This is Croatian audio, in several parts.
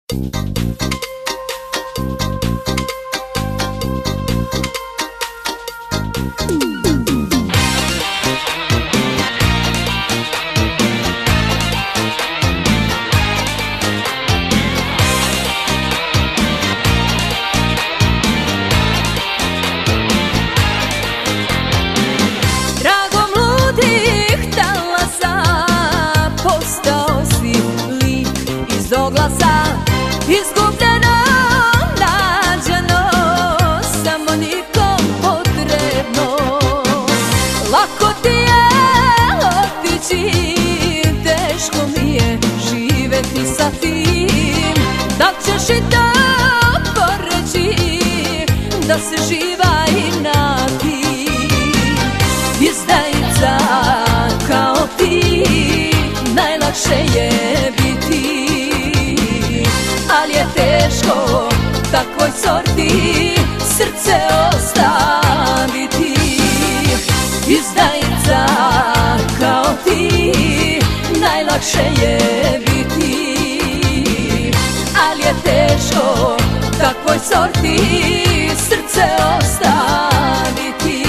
Tragom ludih talasa postao si lik iz oglasa, izgubljeno, nađeno, samo nikom potrebno. Lako ti je otići, teško mi je živeti sa tim. Da li ćeš i to poreći, da se živa inati? Izdajica kao ti najlakše je biti, ali je teško takvoj sorti srce ostaviti. Izdajica kao ti najlakše je biti, ali je teško takvoj sorti srce ostaviti.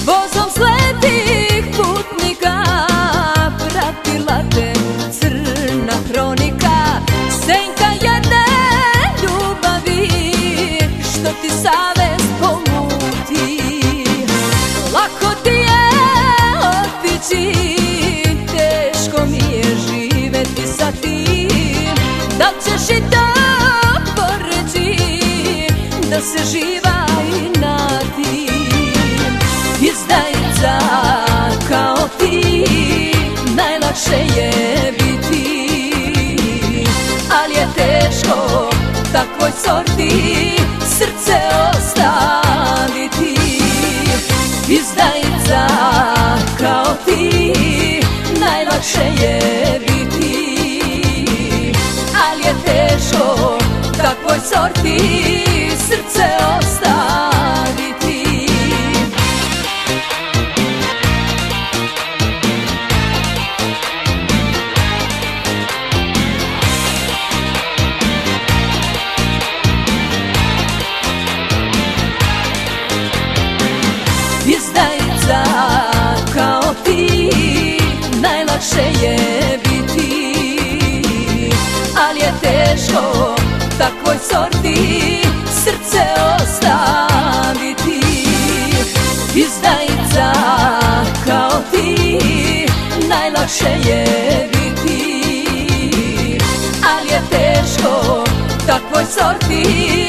Vozom slepih putnika pratila te crna hronika, senka jedne ljubavi što ti savest pomuti. Lako ti je otići, teško mi je živeti sa tim. Da li ćeš i to poreći, da se živa inati? Izdajica kao ti najlakše je biti, ali je teško takvoj sorti srce ostaviti. Izdajica kao ti najlakše je biti, ali je teško takvoj sorti srce ostaviti. Izdajica kao ti najlakše je biti, ali je teško takvoj sorti srce ostaviti. Izdajica kao ti najlakše je biti, ali je teško takvoj sorti